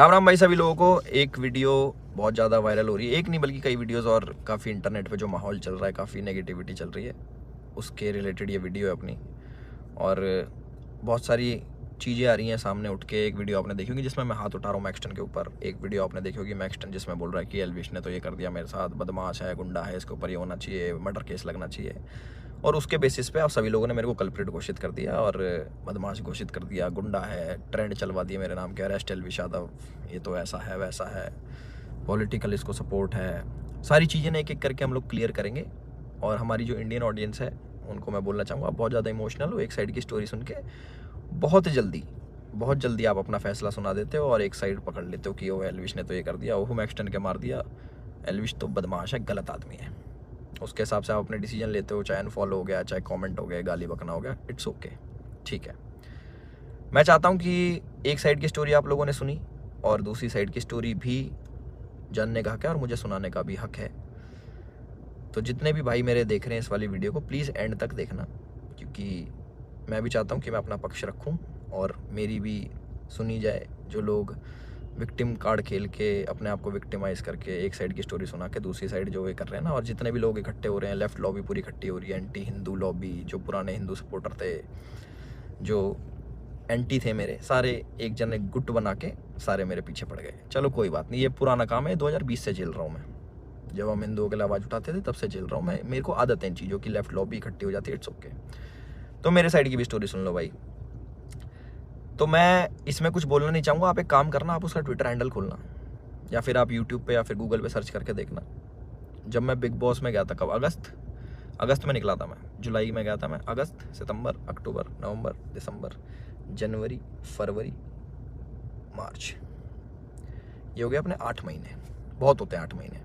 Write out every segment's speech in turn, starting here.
राम राम भाई सभी लोगों को। एक वीडियो बहुत ज़्यादा वायरल हो रही है, एक नहीं बल्कि कई वीडियोस, और काफ़ी इंटरनेट पे जो माहौल चल रहा है, काफ़ी नेगेटिविटी चल रही है, उसके रिलेटेड ये वीडियो है अपनी। और बहुत सारी चीज़ें आ रही हैं सामने उठ के। एक वीडियो आपने देखी होगी जिसमें मैं हाथ उठा रहा हूँ मैक्सटन के ऊपर। एक वीडियो आपने देखी होगी मैक्सटन जिसमें बोल रहा है कि एल्विश ने तो ये कर दिया मेरे साथ, बदमाश है, गुंडा है, इसके ऊपर ये होना चाहिए, मर्डर केस लगना चाहिए। और उसके बेसिस पे आप सभी लोगों ने मेरे को कल्प्रिट घोषित कर दिया और बदमाश घोषित कर दिया, गुंडा है, ट्रेंड चलवा दिया मेरे नाम के, अरेस्ट एल्विश यादव, ये तो ऐसा है वैसा है, पॉलिटिकल इसको सपोर्ट है। सारी चीज़ें एक एक करके हम लोग क्लियर करेंगे। और हमारी जो इंडियन ऑडियंस है उनको मैं बोलना चाहूँगा, आप बहुत ज़्यादा इमोशनल हो एक साइड की स्टोरी सुन के। बहुत जल्दी आप अपना फैसला सुना देते हो और एक साइड पकड़ लेते हो कि वो एल्विश ने तो ये कर दिया, वो मैक्सटन के मार दिया, एल्विश तो बदमाश है, गलत आदमी है। उसके हिसाब से आप अपने डिसीजन लेते हो, चाहे अनफॉलो हो गया, चाहे कमेंट हो गया, गाली बकना हो गया, इट्स ओके, ठीक है। मैं चाहता हूँ कि एक साइड की स्टोरी आप लोगों ने सुनी और दूसरी साइड की स्टोरी भी जानने का हक है और मुझे सुनाने का भी हक है। तो जितने भी भाई मेरे देख रहे हैं इस वाली वीडियो को, प्लीज़ एंड तक देखना, क्योंकि मैं भी चाहता हूँ कि मैं अपना पक्ष रखूँ और मेरी भी सुनी जाए। जो लोग विक्टिम कार्ड खेल के अपने आप को विक्टिमाइज़ करके एक साइड की स्टोरी सुना के दूसरी साइड जो ये कर रहे हैं ना, और जितने भी लोग इकट्ठे हो रहे हैं, लेफ्ट लॉबी पूरी इकट्ठी हो रही है, एंटी हिंदू लॉबी, जो पुराने हिंदू सपोर्टर थे, जो एंटी थे मेरे, सारे एक जन एक गुट बना के सारे मेरे पीछे पड़ गए। चलो कोई बात नहीं, ये पुराना काम है, 2020 से झेल रहा हूँ मैं। जब हम हिंदुओं के लिए आवाज़ उठाते थे तब से झेल रहा हूँ मैं। मेरे को आदत है इन चीज़ों की, लेफ्ट लॉबी इकट्ठी हो जाती है, इट्स ओके। तो मेरे साइड की भी स्टोरी सुन लो भाई। तो मैं इसमें कुछ बोलना नहीं चाहूँगा, आप एक काम करना, आप उसका ट्विटर हैंडल खोलना या फिर आप यूट्यूब पे या फिर गूगल पे सर्च करके देखना। जब मैं बिग बॉस में गया था, कब, अगस्त में निकला था मैं, जुलाई में गया था मैं, अगस्त, सितंबर, अक्टूबर, नवंबर, दिसंबर, जनवरी, फरवरी, मार्च, ये हो गया अपने 8 महीने। बहुत होते हैं 8 महीने।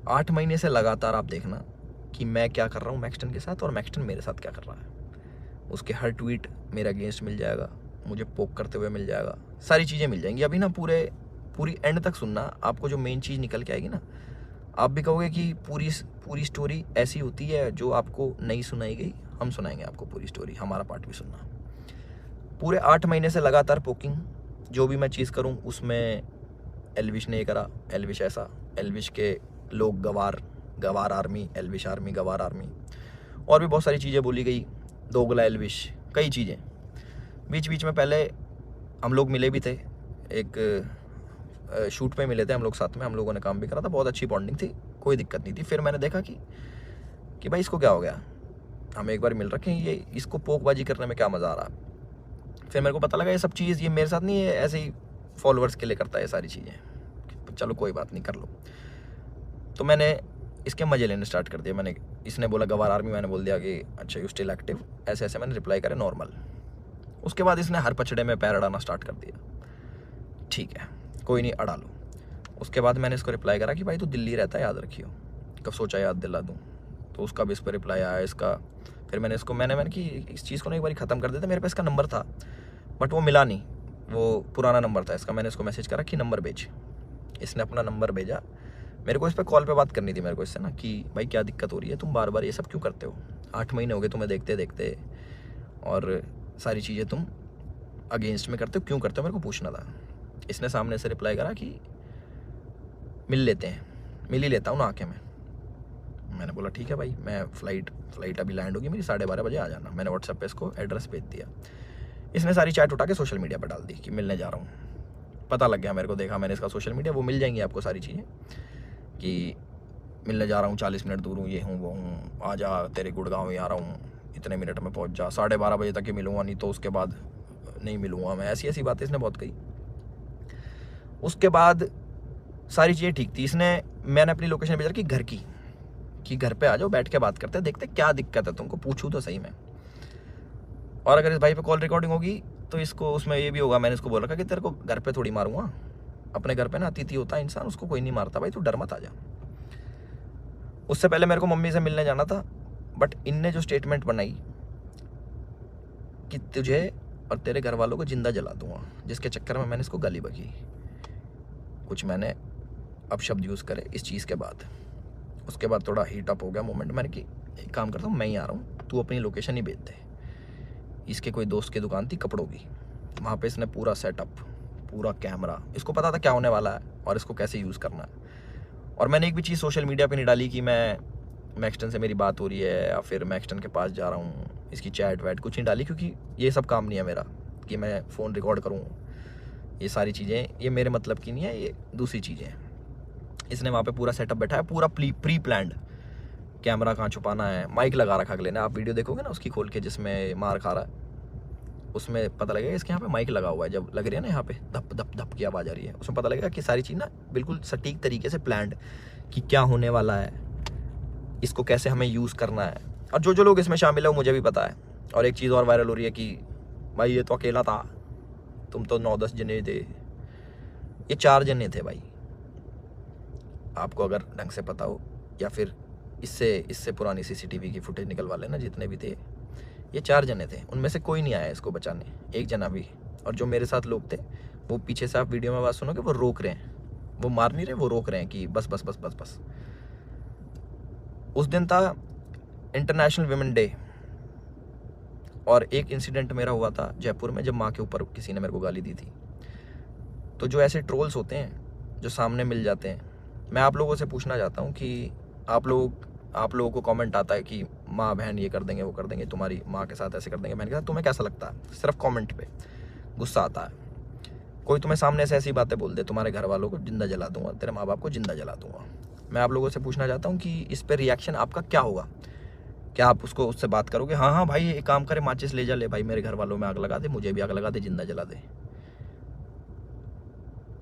8 महीने से लगातार आप देखना कि मैं क्या कर रहा हूँ मैक्सटन के साथ और मैक्सटन मेरे साथ क्या कर रहा है। उसके हर ट्वीट मेरे अगेंस्ट मिल जाएगा, मुझे पोक करते हुए मिल जाएगा, सारी चीज़ें मिल जाएंगी। अभी ना पूरी एंड तक सुनना, आपको जो मेन चीज़ निकल के आएगी ना, आप भी कहोगे कि पूरी स्टोरी ऐसी होती है जो आपको नहीं सुनाई गई। हम सुनाएंगे आपको पूरी स्टोरी, हमारा पार्ट भी सुनना। पूरे 8 महीने से लगातार पोकिंग, जो भी मैं चीज़ करूँ उसमें एल्विश ने ये करा, एल्विश ऐसा, एल्विश के लोग गवार आर्मी, एल्विश आर्मी, गवार आर्मी, और भी बहुत सारी चीज़ें बोली गई, दोगला एल्विश, कई चीज़ें। बीच बीच में पहले हम लोग मिले भी थे, एक शूट पे मिले थे हम लोग साथ में, हम लोगों ने काम भी करा था, बहुत अच्छी बॉन्डिंग थी, कोई दिक्कत नहीं थी। फिर मैंने देखा कि भाई इसको क्या हो गया, हम एक बार मिल रखे हैं, ये इसको पोकबाजी करने में क्या मज़ा आ रहा। फिर मेरे को पता लगा ये सब चीज़ ये मेरे साथ नहीं है, ऐसे ही फॉलोअर्स के लिए करता है ये सारी चीज़ें। चलो कोई बात नहीं, कर लो। तो मैंने इसके मज़े लेने स्टार्ट कर दिया। इसने बोला गवार आर्मी, मैंने बोल दिया कि अच्छा यू स्टिल एक्टिव, ऐसे ऐसे मैंने रिप्लाई करे नॉर्मल। उसके बाद इसने हर पचड़े में पैर अड़ाना स्टार्ट कर दिया। ठीक है, कोई नहीं, अड़ा लो। उसके बाद मैंने इसको रिप्लाई करा कि भाई तू दिल्ली रहता है, याद रखियो, कब सोचा याद दिला दूँ। तो उसका भी इस पर रिप्लाई आया इसका। फिर मैंने इसको मैंने कि इस चीज़ को ना एक बार ख़त्म कर देते। मेरे पास इसका नंबर था बट वो मिला नहीं, वो पुराना नंबर था इसका। मैंने इसको मैसेज करा कि नंबर भेज। इसने अपना नंबर भेजा। मेरे को इस पर कॉल पे बात करनी थी मेरे को इससे ना, कि भाई क्या दिक्कत हो रही है, तुम बार बार ये सब क्यों करते हो, 8 महीने हो गए तुम्हें देखते देखते, और सारी चीज़ें तुम अगेंस्ट में करते हो, क्यों करते हो, मेरे को पूछना था। इसने सामने से रिप्लाई करा कि मिल लेते हैं, मिल ही लेता हूँ ना आके मैं। मैंने बोला ठीक है भाई, मैं फ़्लाइट अभी लैंड होगी मेरी, 12:30 बजे आ जाना। मैंने व्हाट्सएप पे इसको एड्रेस भेज दिया। इसने सारी चैट उठा के सोशल मीडिया पर डाल दी कि मिलने जा रहा हूँ। पता लग गया मेरे को, देखा मैंने इसका सोशल मीडिया, वो मिल जाएंगी आपको सारी चीज़ें कि मिलने जा रहा हूँ, 40 मिनट दूर हूँ, ये हूँ वो हूँ, आ जा, तेरे गुड़गांव ही आ रहा हूँ, इतने मिनट में पहुँच जा, 12:30 बजे तक ही मिलूँगा, नहीं तो उसके बाद नहीं मिलूँगा मैं। ऐसी बातें इसने बहुत कही। उसके बाद सारी चीज़ें ठीक थी। मैंने अपनी लोकेशन भेजा कि घर की, कि घर पे आ जाओ, बैठ के बात करते हैं, देखते क्या दिक्कत है तुमको, पूछूँ तो सही में। और अगर इस भाई पे कॉल रिकॉर्डिंग होगी तो इसको उसमें ये भी होगा, मैंने इसको बोल रखा कि तेरे को घर पे थोड़ी मारूंगा, अपने घर पे ना अतिथि होता है इंसान, उसको कोई नहीं मारता भाई, तू डर मत आ जा। उससे पहले मेरे को मम्मी से मिलने जाना था, बट इनने जो स्टेटमेंट बनाई कि तुझे और तेरे घर वालों को जिंदा जला दूंगा, जिसके चक्कर में मैंने इसको गाली बकी, कुछ मैंने अपशब्द यूज़ करे इस चीज़ के बाद। उसके बाद थोड़ा हीट अप हो गया मोमेंट। मैंने कि एक काम करता हूँ, मैं ही आ रहा हूँ, तू अपनी लोकेशन ही भेज दे। इसके कोई दोस्त की दुकान थी कपड़ों की, वहाँ पे इसने पूरा सेटअप, पूरा कैमरा, इसको पता था क्या होने वाला है और इसको कैसे यूज़ करना है। और मैंने एक भी चीज़ सोशल मीडिया पे नहीं डाली कि मैं मैक्सटन से मेरी बात हो रही है या फिर मैक्सटन के पास जा रहा हूँ, इसकी चैट वैट कुछ नहीं डाली, क्योंकि ये सब काम नहीं है मेरा कि मैं फ़ोन रिकॉर्ड करूँ। ये सारी चीज़ें ये मेरे मतलब की नहीं है, ये दूसरी चीज़ें हैं। इसने वहाँ पे पूरा सेटअप बैठा है, पूरा प्री प्लान्ड, कैमरा कहाँ छुपाना है, माइक लगा रखा अगले ने। आप वीडियो देखोगे ना उसकी खोल के जिसमें मार खा रहा है, उसमें पता लगेगा इसके यहाँ पे माइक लगा हुआ है। जब लग रही है ना यहाँ पे धप धप धप की आवाज़ आ रही है, उसमें पता लगेगा कि सारी चीज़ ना बिल्कुल सटीक तरीके से प्लान्ड, कि क्या होने वाला है, इसको कैसे हमें यूज़ करना है। और जो जो लोग इसमें शामिल है वो मुझे भी पता है। और एक चीज़ और वायरल हो रही है कि भाई ये तो अकेला था, तुम तो 9-10 जने थे। ये 4 जने थे भाई, आपको अगर ढंग से पता हो, या फिर इससे पुरानी CCTV की फुटेज निकलवा लेना, जितने भी थे ये 4 जने थे। उनमें से कोई नहीं आया इसको बचाने, एक जना भी। और जो मेरे साथ लोग थे वो पीछे से, आप वीडियो में बात सुनोगे, वो रोक रहे हैं, वो मार नहीं रहे, वो रोक रहे हैं कि बस बस बस बस बस। उस दिन था इंटरनेशनल विमेन डे, और एक इंसिडेंट मेरा हुआ था जयपुर में, जब माँ के ऊपर किसी ने मेरे को गाली दी थी। तो जो ऐसे ट्रोल्स होते हैं जो सामने मिल जाते हैं, मैं आप लोगों से पूछना चाहता हूँ कि आप लोगों को कमेंट आता है कि माँ बहन ये कर देंगे वो कर देंगे, तुम्हारी माँ के साथ ऐसे कर देंगे, बहन के साथ, तुम्हें कैसा लगता है? सिर्फ कमेंट पे गुस्सा आता है। कोई तुम्हें सामने से ऐसी बातें बोल दे, तुम्हारे घर वालों को जिंदा जला दूंगा, तेरे माँ बाप को जिंदा जला दूंगा। मैं आप लोगों से पूछना चाहता हूँ कि इस पर रिएक्शन आपका क्या होगा? क्या आप उससे बात करोगे, हाँ हाँ भाई एक काम करे, माचिस ले जा, ले भाई मेरे घर वालों में आग लगा दे, मुझे भी आग लगा दे, जिंदा जला दे?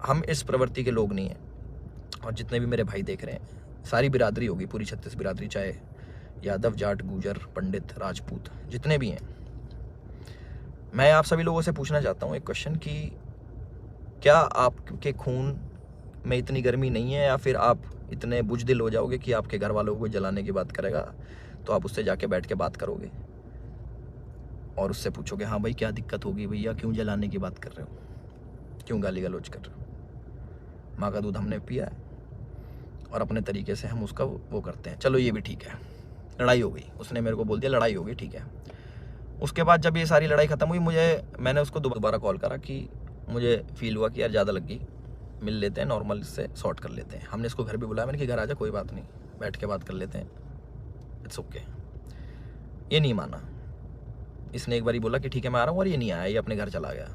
हम इस प्रवृत्ति के लोग नहीं हैं। और जितने भी मेरे भाई देख रहे हैं, सारी बिरादरी होगी, पूरी 36 बिरादरी, चाहे यादव, जाट, गुजर, पंडित, राजपूत, जितने भी हैं, मैं आप सभी लोगों से पूछना चाहता हूँ एक क्वेश्चन कि क्या आपके खून में इतनी गर्मी नहीं है, या फिर आप इतने बुजदिल हो जाओगे कि आपके घर वालों को जलाने की बात करेगा तो आप उससे जाके बैठ के बात करोगे और उससे पूछोगे, हाँ भाई क्या दिक्कत होगी भैया, क्यों जलाने की बात कर रहे हो, क्यों गाली गलौज कर रहे हो? माँ का दूध हमने पिया है और अपने तरीके से हम उसका वो करते हैं। चलो ये भी ठीक है, लड़ाई हो गई, उसने मेरे को बोल दिया लड़ाई हो गई, ठीक है। उसके बाद जब ये सारी लड़ाई ख़त्म हुई, मैंने उसको दोबारा कॉल करा कि मुझे फील हुआ कि यार ज़्यादा लग गई, मिल लेते हैं, नॉर्मल इससे सॉर्ट कर लेते हैं। हमने इसको घर भी बुलाया, मैंने कि घर आ जा, कोई बात नहीं, बैठ के बात कर लेते हैं, इट्स ओके। ये नहीं माना, इसने एक बार बोला कि ठीक है मैं आ रहा हूँ, और ये नहीं आया, ये अपने घर चला गया।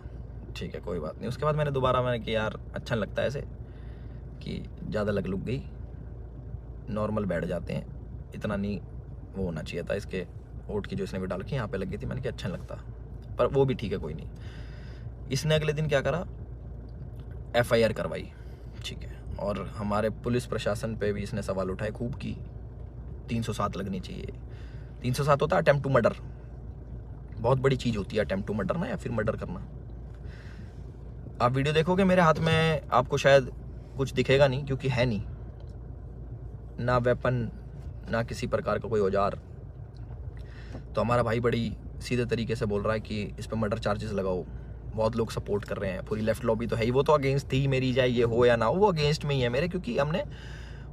ठीक है कोई बात नहीं। उसके बाद मैंने कि यार अच्छा नहीं लगता ऐसे कि ज़्यादा लग लुक गई, नॉर्मल बैठ जाते हैं, इतना नहीं वो होना चाहिए था। इसके ओट की जो इसने भी डाल के यहाँ पे लग गई थी, मैंने कहा अच्छा नहीं लगता, पर वो भी ठीक है कोई नहीं। इसने अगले दिन क्या करा, FIR करवाई, ठीक है। और हमारे पुलिस प्रशासन पे भी इसने सवाल उठाए खूब की 307 लगनी चाहिए। 307 होता है अटेम्प्ट टू मर्डर, बहुत बड़ी चीज़ होती है अटेम्प्ट टू मर्डर ना, या फिर मर्डर करना। आप वीडियो देखोगे मेरे हाथ में, आपको शायद कुछ दिखेगा नहीं, क्योंकि है नहीं ना वेपन, ना किसी प्रकार का कोई औजार। तो हमारा भाई बड़ी सीधे तरीके से बोल रहा है कि इस पर मर्डर चार्जेस लगाओ। बहुत लोग सपोर्ट कर रहे हैं, पूरी लेफ्ट लॉबी तो है ही, वो तो अगेंस्ट थी मेरी, चाहे ये हो या ना हो, वो अगेंस्ट में ही है मेरे, क्योंकि हमने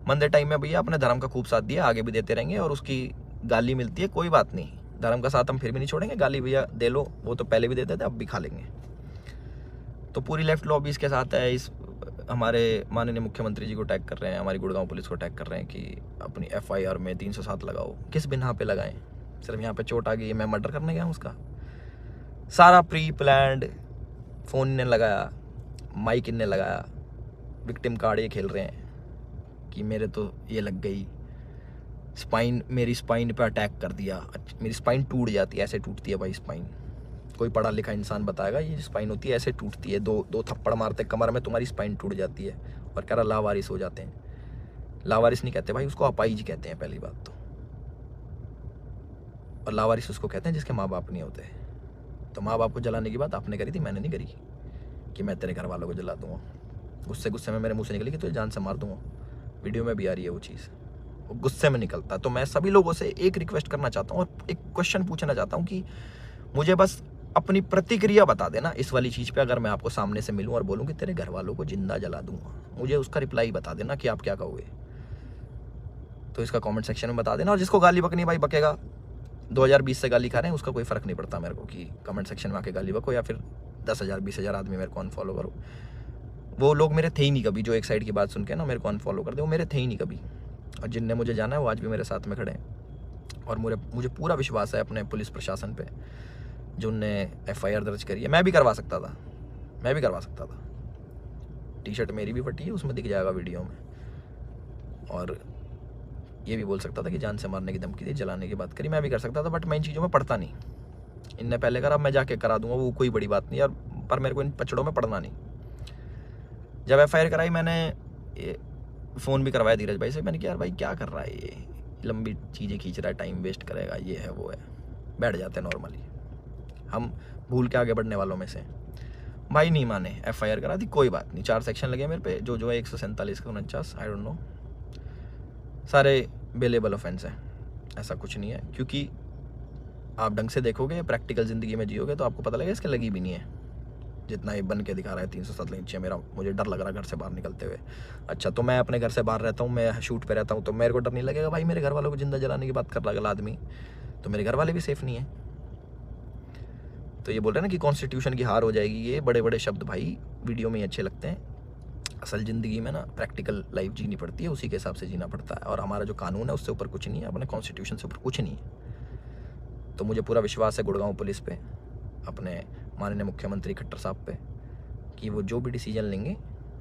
मंदे टाइम में भैया अपने धर्म का खूब साथ दिया, आगे भी देते रहेंगे। और उसकी गाली मिलती है, कोई बात नहीं, धर्म का साथ हम फिर भी नहीं छोड़ेंगे, गाली भैया दे लो, वो तो पहले भी देते थे, अब भी खा लेंगे। तो पूरी लेफ्ट लॉबी इसके साथ है। इस हमारे माननीय मुख्यमंत्री जी को टैग कर रहे हैं, हमारी गुड़गांव पुलिस को टैग कर रहे हैं कि अपनी FIR में 307 लगाओ। किस बिना पे लगाएं? सिर्फ यहाँ पे चोट आ गई, मैं मर्डर करने गया हूँ उसका? सारा प्री प्लान्ड, फ़ोन इनने लगाया, माइक इनने लगाया, विक्टिम कार्ड ये खेल रहे हैं कि मेरे तो ये लग गई, स्पाइन, मेरी स्पाइन पे अटैक कर दिया, मेरी स्पाइन टूट जाती है, ऐसे टूटती है भाई स्पाइन। कोई पढ़ा लिखा इंसान बताएगा ये स्पाइन होती है, ऐसे टूटती है, दो थप्पड़ मारते कमर में, तुम्हारी स्पाइन टूट जाती है। और कह रहा लावारिस हो जाते हैं। लावारिस नहीं कहते भाई, उसको अपाइज कहते हैं पहली बात तो। और लावारिस उसको कहते हैं जिसके माँ बाप नहीं होते। तो माँ बाप को जलाने की बात आपने करी थी, मैंने नहीं करी कि मैं तेरे घर वालों को जला दूंगा। गुस्से में मेरे मुँह से निकली कि तुझे जान से मार दूंगा। वीडियो में भी आ रही है वो चीज़, वो गुस्से में निकलता। तो मैं सभी लोगों से एक रिक्वेस्ट करना चाहता हूँ और एक क्वेश्चन पूछना चाहता हूँ कि मुझे बस अपनी प्रतिक्रिया बता देना इस वाली चीज़ पे। अगर मैं आपको सामने से मिलूं और बोलूं कि तेरे घर वालों को जिंदा जला दूंगा, मुझे उसका रिप्लाई बता देना कि आप क्या कहोगे। तो इसका कमेंट सेक्शन में बता देना। और जिसको गाली बकनी भाई बकेगा, 2020 से गाली खा रहे हैं, उसका कोई फ़र्क नहीं पड़ता मेरे को कि कमेंट सेक्शन में आके गाली बको या फिर 10,000 20,000 आदमी मेरे को अनफॉलो करो। वो लोग मेरे थे ही नहीं कभी, जो एक साइड की बात सुन के ना मेरे को अनफॉलो कर दे, वो मेरे थे ही नहीं कभी। और जिनने मुझे जाना है वो आज भी मेरे साथ में खड़े हैं। और मुझे पूरा विश्वास है अपने पुलिस प्रशासन पे, जो उनने FIR दर्ज करी है। मैं भी करवा सकता था। टी शर्ट मेरी भी फटी है, उसमें दिख जाएगा वीडियो में। और ये भी बोल सकता था कि जान से मारने की धमकी दी, जलाने की बात करी, मैं भी कर सकता था। बट मैं इन चीज़ों में पढ़ता नहीं। इनने पहले करा, मैं जाके करा दूंगा, वो कोई बड़ी बात नहीं यार। पर मेरे को इन पचड़ों में पढ़ना नहीं। जब FIR कराई मैंने फ़ोन भी करवाया धीरज भाई से। मैंने कहा यार भाई क्या कर रहा है ये, लंबी चीज़ें खींच रहा है, टाइम वेस्ट करेगा, ये है वो है। बैठ जाते हैं नॉर्मली, हम भूल के आगे बढ़ने वालों में से। भाई नहीं माने, FIR करा दी, कोई बात नहीं। 4 सेक्शन लगे मेरे पे, जो है 147 का 49, आई डोंट नो, सारे बेलेबल ऑफेंस है, ऐसा कुछ नहीं है। क्योंकि आप ढंग से देखोगे, प्रैक्टिकल ज़िंदगी में जियोगे तो आपको पता लगेगा इसके लगी भी नहीं है। जितना ये बन के दिखा रहा है 307 नीचे, मुझे डर लग रहा है घर से बाहर निकलते हुए। अच्छा, तो मैं अपने घर से बाहर रहता हूँ, मैं शूट पे रहता हूँ, तो मेरे को डर नहीं लगेगा भाई मेरे घर वालों को जिंदा जलाने की बात कर रहा है आदमी, तो मेरे घर वाले भी सेफ नहीं है। तो ये बोल रहे हैं ना कि कॉन्स्टिट्यूशन की हार हो जाएगी, ये बड़े बड़े शब्द भाई वीडियो में ही अच्छे लगते हैं। असल ज़िंदगी में ना प्रैक्टिकल लाइफ जीनी पड़ती है, उसी के हिसाब से जीना पड़ता है। और हमारा जो कानून है उससे ऊपर कुछ नहीं है, अपने कॉन्स्टिट्यूशन से ऊपर कुछ नहीं है। तो मुझे पूरा विश्वास है गुड़गांव पुलिस पे, अपने माननीय मुख्यमंत्री खट्टर साहब पे, कि वो जो भी डिसीजन लेंगे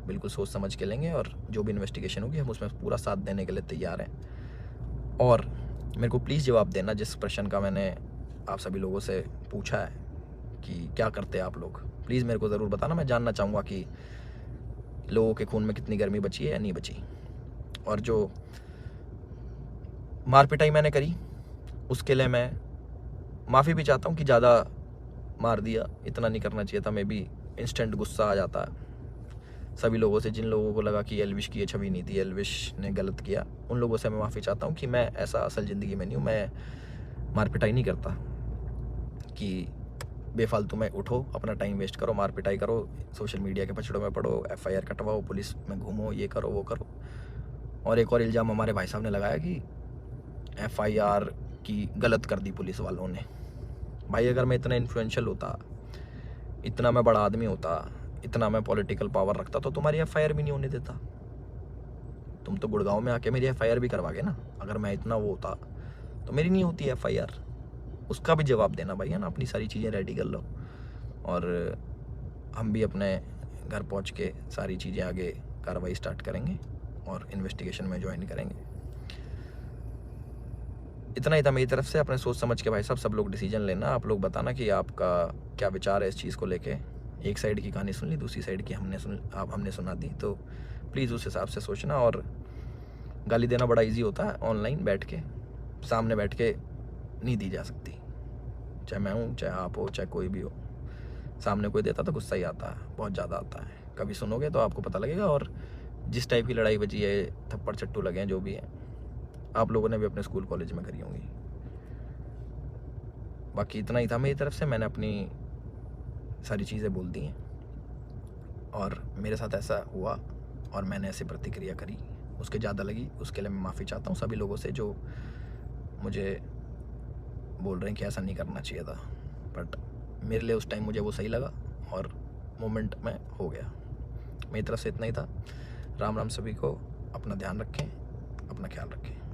बिल्कुल सोच समझ के लेंगे। और जो भी इन्वेस्टिगेशन होगी हम उसमें पूरा साथ देने के लिए तैयार हैं। और मेरे को प्लीज़ जवाब देना जिस प्रश्न का मैंने आप सभी लोगों से पूछा है कि क्या करते हैं आप लोग, प्लीज़ मेरे को ज़रूर बताना। मैं जानना चाहूँगा कि लोगों के खून में कितनी गर्मी बची है या नहीं बची। और जो मार पिटाई मैंने करी उसके लिए मैं माफ़ी भी चाहता हूँ कि ज़्यादा मार दिया, इतना नहीं करना चाहिए था। मैं भी इंस्टेंट गुस्सा आ जाता है सभी लोगों से, जिन लोगों को लगा कि एल्विश की ये छवि नहीं थी, एल्विश ने गलत किया, उन लोगों से मैं माफ़ी चाहता हूँ कि मैं ऐसा असल ज़िंदगी में नहीं हूँ। मैं मार पिटाई नहीं करता कि बेफालतू में उठो, अपना टाइम वेस्ट करो, मार पिटाई करो, सोशल मीडिया के पछड़ों में पड़ो, FIR कटवाओ, पुलिस में घूमो, ये करो वो करो। और एक और इल्ज़ाम हमारे भाई साहब ने लगाया कि FIR की गलत कर दी पुलिस वालों ने। भाई अगर मैं इतना इन्फ्लुएंशियल होता, इतना मैं बड़ा आदमी होता, इतना मैं पॉलिटिकल पावर रखता, तो तुम्हारी FIR भी नहीं होने देता। तुम तो गुड़गांव में आके मेरी FIR भी करवागे ना। अगर मैं इतना वो होता तो मेरी नहीं होती FIR। उसका भी जवाब देना भाई, है ना। अपनी सारी चीज़ें रेडी कर लो और हम भी अपने घर पहुंच के सारी चीज़ें आगे कार्रवाई स्टार्ट करेंगे और इन्वेस्टिगेशन में ज्वाइन करेंगे। इतना ही था मेरी तरफ से। अपने सोच समझ के भाई साहब सब लोग डिसीजन लेना। आप लोग बताना कि आपका क्या विचार है इस चीज़ को लेके। एक साइड की कहानी सुन ली, दूसरी साइड की हमने सुना दी, तो प्लीज़ उस हिसाब से सोचना। और गाली देना बड़ा इजी होता है, ऑनलाइन बैठ के, सामने बैठ के नहीं दी जा सकती। चाहे मैं हूँ, चाहे आप हो, चाहे कोई भी हो, सामने कोई देता तो गुस्सा ही आता है, बहुत ज़्यादा आता है। कभी सुनोगे तो आपको पता लगेगा। और जिस टाइप की लड़ाई बची है, थप्पड़ चट्टू लगे हैं, जो भी है, आप लोगों ने भी अपने स्कूल कॉलेज में करी होंगी। बाकी इतना ही था मेरी तरफ से। मैंने अपनी सारी चीज़ें बोल दी हैं और मेरे साथ ऐसा हुआ और मैंने ऐसी प्रतिक्रिया करी, उसके ज़्यादा लगी, उसके लिए मैं माफ़ी चाहता हूँ सभी लोगों से जो मुझे बोल रहे हैं कि ऐसा नहीं करना चाहिए था। बट मेरे लिए उस टाइम मुझे वो सही लगा और मोमेंट में हो गया। मेरी तरफ से इतना ही था। राम राम सभी को। अपना ध्यान रखें, अपना ख्याल रखें।